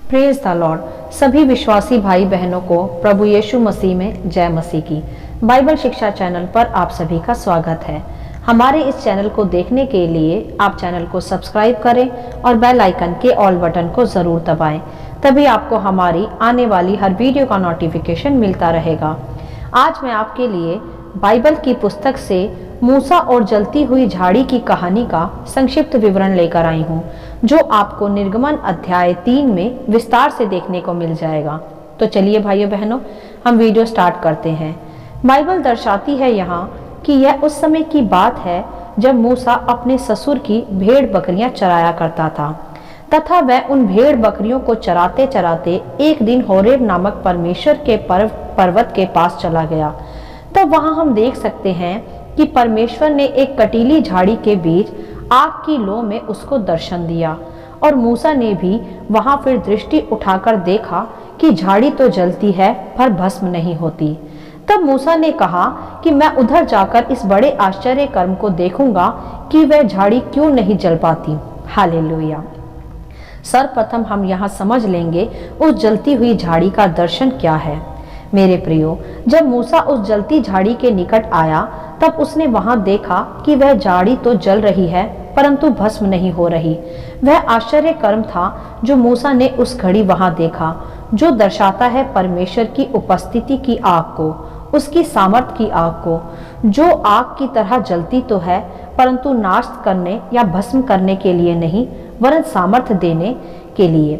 Praise the Lord. सभी विश्वासी भाई बहनों को प्रभु यीशु मसीह में जय मसीह की। बाइबल शिक्षा चैनल पर आप सभी का स्वागत है। हमारे इस चैनल को देखने के लिए आप चैनल को सब्सक्राइब करें और बेल आइकन के ऑल बटन को जरूर दबाएं, तभी आपको हमारी आने वाली हर वीडियो का नोटिफिकेशन मिलता रहेगा। आज मैं आपके लिए बाइबल की पुस्तक से मूसा और जलती हुई झाड़ी की कहानी का संक्षिप्त विवरण लेकर आई हूँ, जो आपको निर्गमन अध्याय 3 में विस्तार से देखने को मिल जाएगा। तो चलिए भाइयों बहनों, हम वीडियो स्टार्ट करते हैं। बाइबल दर्शाती है यहाँ कि यह उस समय की बात है जब मूसा अपने ससुर की भेड़ बकरियां चराया करता था, तथा वह उन भेड़ बकरियों को चराते चराते एक दिन होरेब नामक परमेश्वर के पर्वत के पास चला गया। तब वहां हम देख सकते हैं कि परमेश्वर ने एक कटीली झाड़ी के बीच आग की लौ में उसको दर्शन दिया, और मूसा ने भी वहां फिर दृष्टि उठाकर देखा कि झाड़ी तो जलती है पर भस्म नहीं होती। तब मूसा ने कहा कि मैं उधर जाकर इस बड़े आश्चर्य कर्म को देखूंगा कि वह झाड़ी क्यों नहीं जल पाती। हालेलुया। सर्वप्रथम हम यहाँ समझ लेंगे उस जलती हुई झाड़ी का दर्शन क्या है। मेरे प्रियो, जब मूसा उस जलती झाड़ी के निकट आया तब उसने वहां देखा कि वह झाड़ी तो जल रही है परंतु भस्म नहीं हो रही। वह आश्चर्य कर्म था जो मूसा ने उस घड़ी वहां देखा, जो दर्शाता है परमेश्वर की उपस्थिति की आग को, उसकी सामर्थ की आग को, जो आग की तरह जलती तो है परंतु नाश करने या भस्म करने के लिए नहीं, वरन सामर्थ्य देने के लिए।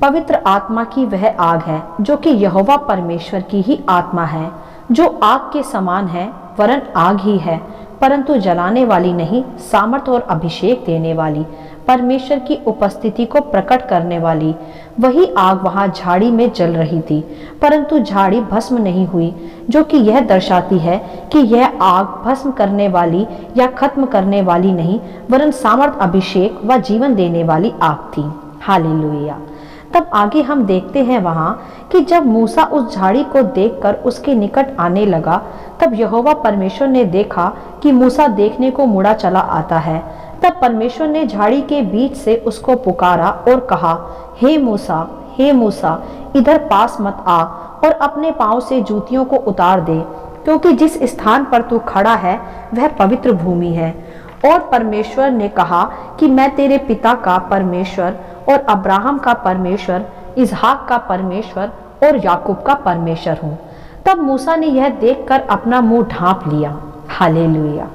पवित्र आत्मा की वह आग है जो कि यहोवा परमेश्वर की ही आत्मा है, जो आग के समान है, वरन आग ही है परंतु जलाने वाली नहीं, सामर्थ और अभिषेक देने वाली, परमेश्वर की उपस्थिति को प्रकट करने वाली। वही आग वहां झाड़ी में जल रही थी परंतु झाड़ी भस्म नहीं हुई, जो कि यह दर्शाती है कि यह आग भस्म करने वाली या खत्म करने वाली नहीं, वरन सामर्थ, अभिषेक व जीवन देने वाली आग थी। हालेलुया। तब आगे हम देखते हैं वहां कि जब मूसा उस झाड़ी को देखकर उसके निकट आने लगा, तब यहोवा परमेश्वर ने देखा कि मूसा देखने को मुड़ा चला आता है। तब परमेश्वर ने झाड़ी के बीच से उसको पुकारा और कहा, हे मूसा, इधर पास मत आ और अपने पांव से जूतियों को उतार दे, क्योंकि जिस स्थान पर तू खड़ा है वह पवित्र भूमि है। और परमेश्वर ने कहा कि मैं तेरे पिता का परमेश्वर और अब्राहम का परमेश्वर, इसहाक का परमेश्वर और याकूब का परमेश्वर हूँ। तब मूसा ने यह देखकर अपना मुंह ढांप लिया। हालेलुया।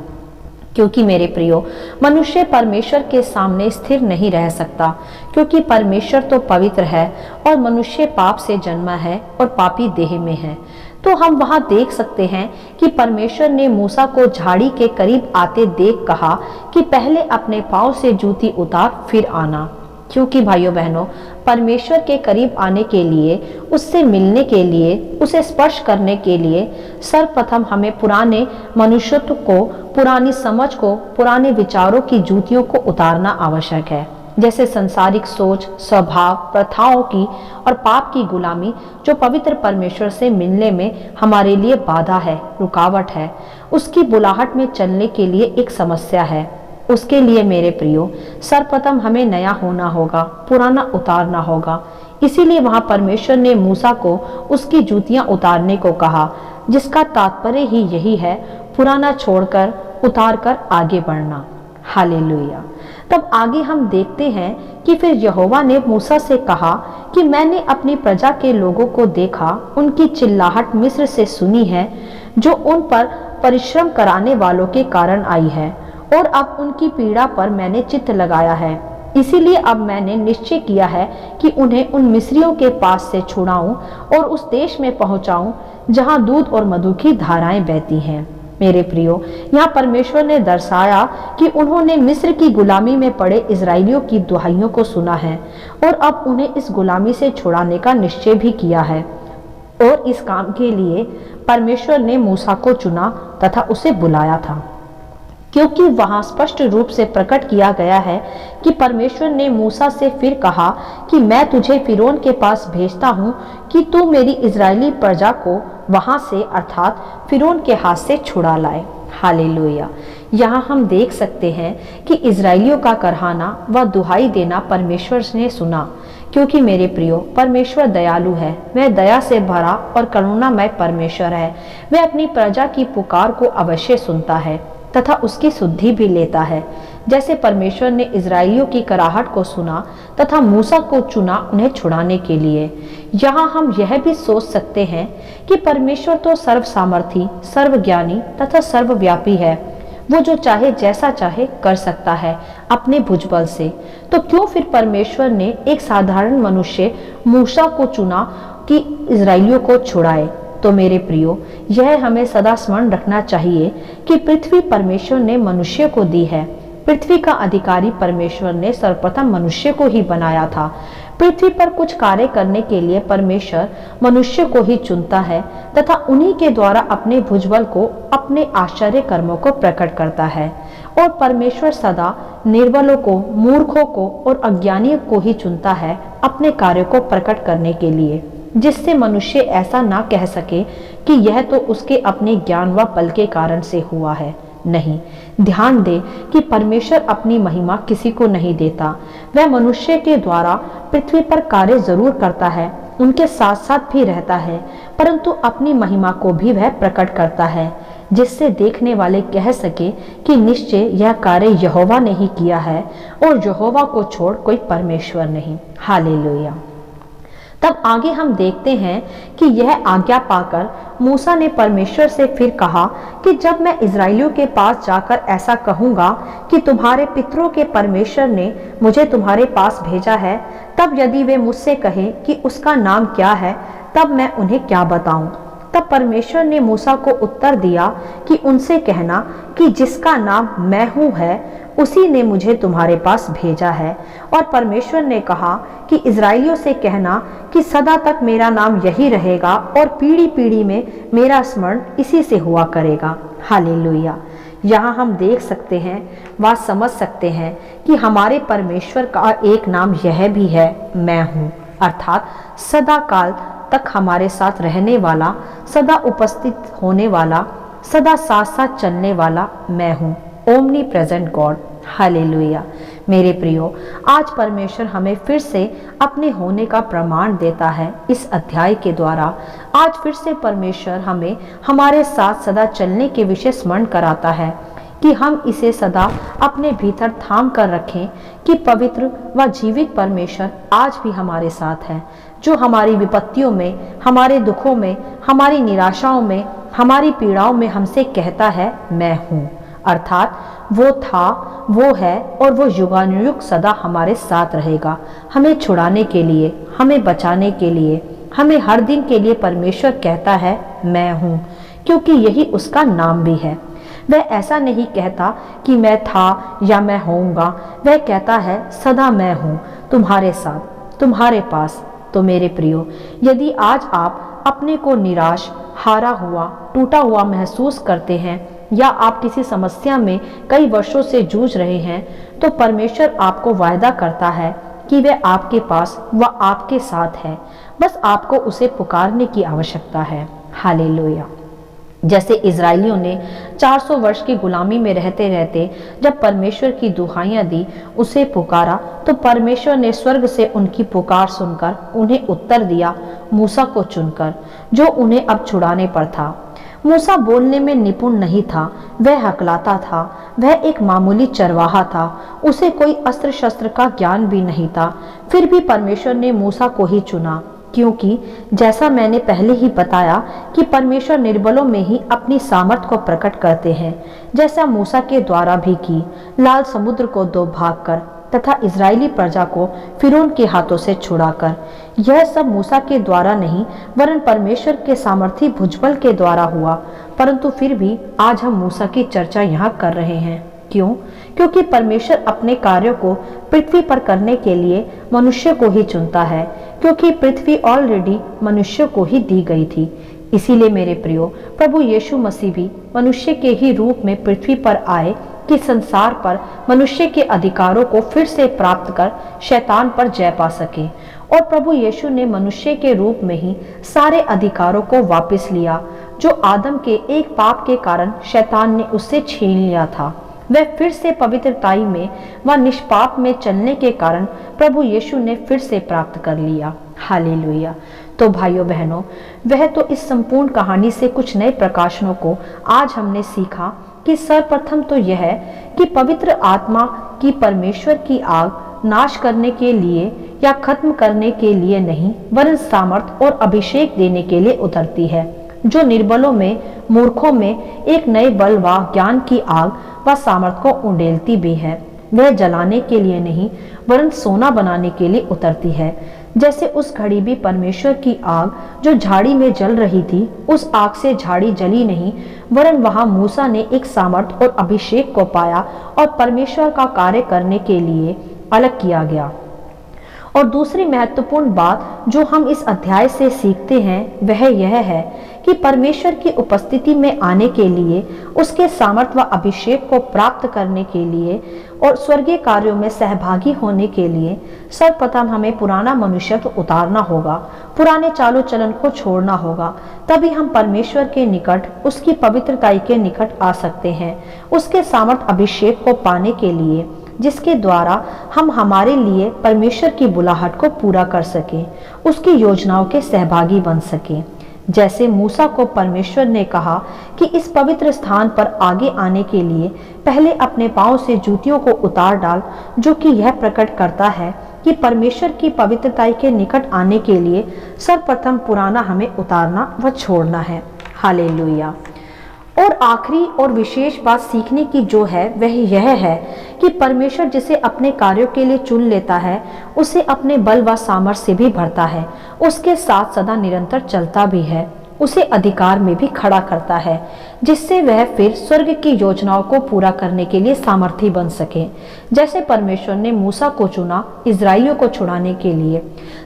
क्योंकि मेरे प्रियो, मनुष्य परमेश्वर के सामने स्थिर नहीं रह सकता, क्योंकि परमेश्वर तो पवित्र है और मनुष्य पाप से जन्मा है और पापी देह में है। तो हम वहां देख सकते हैं कि परमेश्वर ने मूसा को झाड़ी के करीब आते देख कहा कि पहले अपने पांव से जूती उतार फिर आना। क्योंकि भाइयों बहनों, परमेश्वर के करीब आने के लिए, उससे मिलने के लिए, उसे स्पर्श करने के लिए सर्वप्रथम हमें पुराने मनुष्यत्व को, पुरानी समझ को, पुराने विचारों की जूतियों को उतारना आवश्यक है, जैसे संसारिक सोच, स्वभाव, प्रथाओं की और पाप की गुलामी, जो पवित्र परमेश्वर से मिलने में हमारे लिए बाधा है, रुकावट है, उसकी बुलाहट में चलने के लिए एक समस्या है। उसके लिए मेरे प्रियो, सर्वप्रथम हमें नया होना होगा, पुराना उतारना होगा। इसीलिए वहां परमेश्वर ने मूसा को उसकी जूतियां उतारने को कहा, जिसका तात्पर्य ही यही है, पुराना छोड़कर उतारकर आगे बढ़ना। हालेलुया। तब आगे हम देखते हैं कि फिर यहोवा ने मूसा से कहा कि मैंने अपनी प्रजा के लोगों को देखा, उनकी चिल्लाहट मिस्र से सुनी है, जो उन पर परिश्रम कराने वालों के कारण आई है, और अब उनकी पीड़ा पर मैंने चित्त लगाया है। इसीलिए अब मैंने निश्चय किया है कि उन्हें उन मिस्रियों के पास से छुड़ाऊं और उस देश में पहुंचाऊं जहां दूध और मधु की धाराएं बहती हैं। मेरे प्रियो, यहाँ परमेश्वर ने दर्शाया कि उन्होंने मिस्र की गुलामी में पड़े इजरायलियों की दुहाइयों को सुना है और अब उन्हें इस गुलामी से छुड़ाने का निश्चय भी किया है। और इस काम के लिए परमेश्वर ने मूसा को चुना तथा उसे बुलाया था, क्योंकि वहां स्पष्ट रूप से प्रकट किया गया है कि परमेश्वर ने मूसा से फिर कहा कि मैं तुझे फिरौन के पास भेजता हूं कि तू मेरी इजरायली प्रजा को वहां से, अर्थात फिरौन के हाथ से छुड़ा लाए। हालेलुया। यहाँ हम देख सकते हैं कि इजरायलियों का करहाना व दुहाई देना परमेश्वर ने सुना, क्योंकि मेरे प्रियो परमेश्वर दयालु है, वह दया से भरा और करुणामय परमेश्वर है। वह अपनी प्रजा की पुकार को अवश्य सुनता है तथा उसकी सुधि भी लेता है। जैसे परमेश्वर ने इजराइलियों की कराहट को सुना तथा मूसा को चुना उन्हें छुड़ाने के लिए। यहाँ हम यह भी सोच सकते हैं कि परमेश्वर तो सर्व सामर्थी, सर्वज्ञानी तथा सर्वव्यापी है। वो जो चाहे जैसा चाहे कर सकता है अपने भुजबल से। तो क्यों फिर परमेश्वर ने एक साधारण मनुष्य मूसा को चुना कि इजराइलियों को छुड़ाए? तो मेरे प्रियो, यह हमें सदा स्मरण रखना चाहिए कि पृथ्वी परमेश्वर ने मनुष्य को दी है। पृथ्वी का अधिकारी परमेश्वर ने सर्वप्रथम मनुष्य को ही बनाया था। पृथ्वी पर कुछ कार्य करने के लिए परमेश्वर मनुष्य को ही चुनता है तथा उन्हीं के द्वारा अपने भुजबल को, अपने आश्चर्य कर्मों को प्रकट करता है। और परमेश्वर सदा निर्बलों को, मूर्खों को और अज्ञानियों को ही चुनता है अपने कार्यों को प्रकट करने के लिए, जिससे मनुष्य ऐसा ना कह सके कि यह तो उसके अपने ज्ञान व बल के कारण से हुआ है। नहीं, ध्यान दे कि परमेश्वर अपनी महिमा किसी को नहीं देता। वह मनुष्य के द्वारा पृथ्वी पर कार्य जरूर करता है, उनके साथ साथ भी रहता है, परंतु अपनी महिमा को भी वह प्रकट करता है, जिससे देखने वाले कह सके कि निश्चय यह कार्य यहोवा ने ही किया है और यहोवा को छोड़ कोई परमेश्वर नहीं। हालेलुया। तब आगे हम देखते हैं कि यह आज्ञा पाकर मूसा ने परमेश्वर से फिर कहा कि जब मैं इजराइलियों के पास जाकर ऐसा कहूंगा कि तुम्हारे पितरों के परमेश्वर ने मुझे तुम्हारे पास भेजा है, तब यदि वे मुझसे कहें कि उसका नाम क्या है, तब मैं उन्हें क्या बताऊं? तब परमेश्वर ने मूसा को उत्तर दिया कि उनसे कहना कि जिसका नाम मैं हूँ है, उसी ने मुझे तुम्हारे पास भेजा है। और परमेश्वर ने कहा कि इजराइलियों से कहना कि सदा तक मेरा नाम यही रहेगा और पीढ़ी पीढ़ी में मेरा स्मरण इसी से हुआ करेगा। हालेलुया। यहाँ हम देख सकते हैं व समझ सकते हैं कि हमारे परमेश्वर का एक नाम यह भी है, मैं हूँ, अर्थात सदा काल तक हमारे साथ रहने वाला, सदा उपस्थित होने वाला, सदा साथ साथ चलने वाला मैं हूँ, ओमनी प्रेजेंट गॉड। हालेलुया। मेरे प्रियो, आज परमेश्वर हमें फिर से अपने होने का प्रमाण देता है इस अध्याय के द्वारा। आज फिर से परमेश्वर हमें हमारे साथ सदा चलने के विषय स्मरण कराता है कि हम इसे सदा अपने भीतर थाम कर रखें कि पवित्र व जीवित परमेश्वर आज भी हमारे साथ है, जो हमारी विपत्तियों में, हमारे दुखों में, हमारी निराशाओं में, हमारी पीड़ाओं में हमसे कहता है मैं हूँ। अर्थात वो था, वो है और वो युगानुयुग सदा हमारे साथ रहेगा, हमें छुड़ाने के लिए, हमें बचाने के लिए, हमें हर दिन के लिए परमेश्वर कहता है मैं हूँ, क्योंकि यही उसका नाम भी है। वह ऐसा नहीं कहता कि मैं था या मैं होऊंगा, वह कहता है सदा मैं हूँ तुम्हारे साथ, तुम्हारे पास। तो मेरे प्रियो, यदि आज आप अपने को निराश, हारा हुआ, टूटा हुआ महसूस करते हैं या आप किसी समस्या में कई वर्षों से जूझ रहे हैं, तो परमेश्वर आपको वायदा करता है कि वह आपके पास व आपके साथ है। बस आपको उसे पुकारने की आवश्यकता है। हालेलुया। जैसे इजराइलियों ने 400 वर्ष की गुलामी में रहते रहते जब परमेश्वर की दुहाइयां दी, उसे पुकारा, तो परमेश्वर ने स्वर्ग से उनकी पुकार सुनकर उन्हें उत्तर दिया मूसा को चुनकर, जो उन्हें अब छुड़ाने पर था। मूसा बोलने में निपुण नहीं था, वह हकलाता था, वह एक मामूली चरवाहा था, उसे कोई अस्त्र शस्त्र का ज्ञान भी नहीं था। फिर भी परमेश्वर ने मूसा को ही चुना, क्योंकि जैसा मैंने पहले ही बताया कि परमेश्वर निर्बलों में ही अपनी सामर्थ को प्रकट करते हैं, जैसा मूसा के द्वारा भी की, लाल समुद्र को दो भाग कर तथा इजरायली प्रजा को फिरौन के हाथों से छुड़ाकर। यह सब मूसा के द्वारा नहीं, वरन परमेश्वर के सामर्थी भुजबल के द्वारा हुआ। परंतु फिर भी आज हम मूसा की चर्चा यहाँ कर रहे हैं। क्यों? क्योंकि परमेश्वर अपने कार्यों को पृथ्वी पर करने के लिए मनुष्य को ही चुनता है, क्योंकि पृथ्वी ऑलरेडी मनुष्य को ही दी गई थी। इसीलिए मेरे प्रियो, प्रभु यीशु मसीह भी मनुष्य के ही रूप में पृथ्वी पर आए कि संसार पर मनुष्य के अधिकारों को फिर से प्राप्त कर शैतान पर जय पा सके। और प्रभु यीशु ने मनुष्य के रूप में ही सारे अधिकारों को वापस लिया, जो आदम के एक पाप के कारण शैतान ने उससे छीन लिया था। वह फिर से पवित्रताई में व निष्पाप में चलने के कारण प्रभु यीशु ने फिर से प्राप्त कर लिया। हालेलुया। तो भाइयों बहनों, वह तो इस संपूर्ण कहानी से कुछ नए प्रकाशनों को आज हमने सीखा कि सर्वप्रथम तो यह है कि पवित्र आत्मा की परमेश्वर की आग नाश करने के लिए या खत्म करने के लिए नहीं, वरन सामर्थ और अभिषेक देने के लिए उतरती है, जो निर्बलों में, मूर्खों में एक नए बल व ज्ञान की आग व सामर्थ को उंडेलती भी है। वह जलाने के लिए नहीं, वरन सोना बनाने के लिए उतरती है। जैसे उस घड़ी भी परमेश्वर की आग जो झाड़ी में जल रही थी, उस आग से झाड़ी जली नहीं, वरन वहां मूसा ने एक सामर्थ और अभिषेक को पाया और परमेश्वर का कार्य करने के लिए अलग किया गया। और दूसरी महत्वपूर्ण बात जो हम इस अध्याय से सीखते हैं वह यह है कि परमेश्वर की उपस्थिति में आने के लिए, उसके सामर्थ्य व अभिषेक को प्राप्त करने के लिए और स्वर्गीय कार्यों में सहभागी होने के लिए सर्वप्रथम हमें पुराना मनुष्यत्व उतारना होगा, पुराने चालो चलन को छोड़ना होगा। तभी हम परमेश्वर के निकट, उसकी पवित्रताई के निकट आ सकते हैं, उसके सामर्थ्य अभिषेक को पाने के लिए, जिसके द्वारा हम हमारे लिए परमेश्वर की बुलाहट को पूरा कर सकें, उसकी योजनाओं के सहभागी बन सकें। जैसे मूसा को परमेश्वर ने कहा कि इस पवित्र स्थान पर आगे आने के लिए पहले अपने पांव से जूतियों को उतार डाल, जो कि यह प्रकट करता है कि परमेश्वर की पवित्रताई के निकट आने के लिए सर्वप्रथम पुराना हमें उतारना व छोड़ना है। हालेलुया। और आखिरी और विशेष बात सीखने की जो है वह यह है कि परमेश्वर जिसे अपने कार्यों के लिए चुन लेता है, उसे अपने बल व सामर्थ्य से भी भरता है, उसके साथ सदा निरंतर चलता भी है, उसे अधिकार में भी खड़ा करता है, जिससे वह फिर स्वर्ग की योजनाओं को पूरा करने के लिए सामर्थी बन सके। जैसे परमेश्वर ने मूसा को चुना इजराइलियों को छुड़ाने के लिए,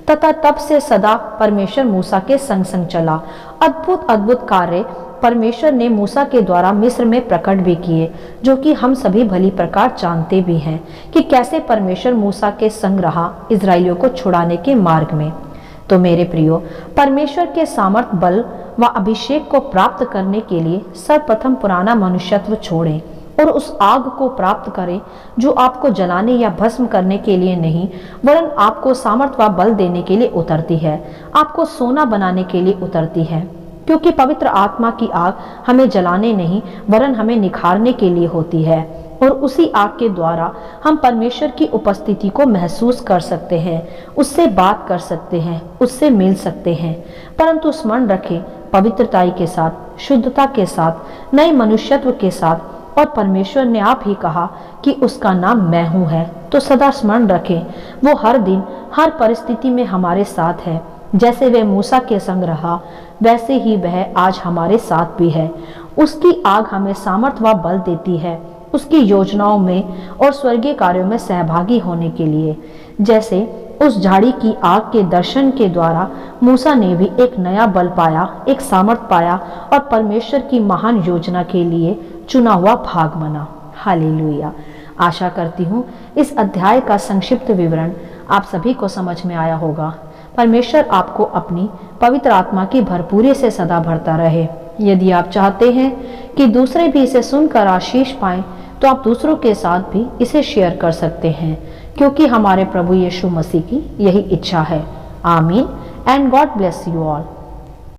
तथा तब से सदा परमेश्वर मूसा के संग संग चला। अद्भुत अद्भुत कार्य परमेश्वर ने मूसा के द्वारा मिस्र में प्रकट भी किए, जो कि हम सभी भली प्रकार जानते भी हैं कि कैसे परमेश्वर मूसा के संग रहा इजराइलियों को छुड़ाने के मार्ग में। तो मेरे प्रियो, परमेश्वर के सामर्थ, बल व अभिषेक को प्राप्त करने के लिए सर्वप्रथम पुराना मनुष्यत्व छोड़ें और उस आग को प्राप्त करें जो आपको जलाने या भस्म करने के लिए नहीं, वरन आपको सामर्थ व बल देने के लिए उतरती है, आपको सोना बनाने के लिए उतरती है। क्योंकि पवित्र आत्मा की आग हमें जलाने नहीं, वरन हमें निखारने के लिए होती है, और उसी आग के द्वारा हम परमेश्वर की उपस्थिति को महसूस कर सकते हैं, उससे बात कर सकते हैं, उससे मिल सकते हैं। परंतु स्मरण रखें, पवित्रताई के साथ, शुद्धता के साथ, नए मनुष्यत्व के साथ, और परमेश्वर ने आप ही कहा कि उसका नाम मैं हूँ है। तो सदा स्मरण रखें, वो हर दिन, हर परिस्थिति में हमारे साथ है। जैसे वह मूसा के संग रहा, वैसे ही वह आज हमारे साथ भी है। उसकी आग हमें सामर्थ्य व बल देती है, उसकी योजनाओं में और स्वर्गीय कार्यों में सहभागी होने के लिए। जैसे उस झाड़ी की आग के दर्शन के द्वारा मूसा ने भी एक नया बल पाया, एक सामर्थ्य पाया और परमेश्वर की महान योजना के लिए चुना हुआ भाग बना। हालेलुया। आशा करती हूँ इस अध्याय का संक्षिप्त विवरण आप सभी को समझ में आया होगा। परमेश्वर आपको अपनी पवित्र आत्मा की भरपूरी से सदा भरता रहे। यदि आप चाहते हैं कि दूसरे भी इसे सुनकर आशीष पाएं, तो आप दूसरों के साथ भी इसे शेयर कर सकते हैं, क्योंकि हमारे प्रभु यीशु मसीह की यही इच्छा है। आमीन and God bless you all.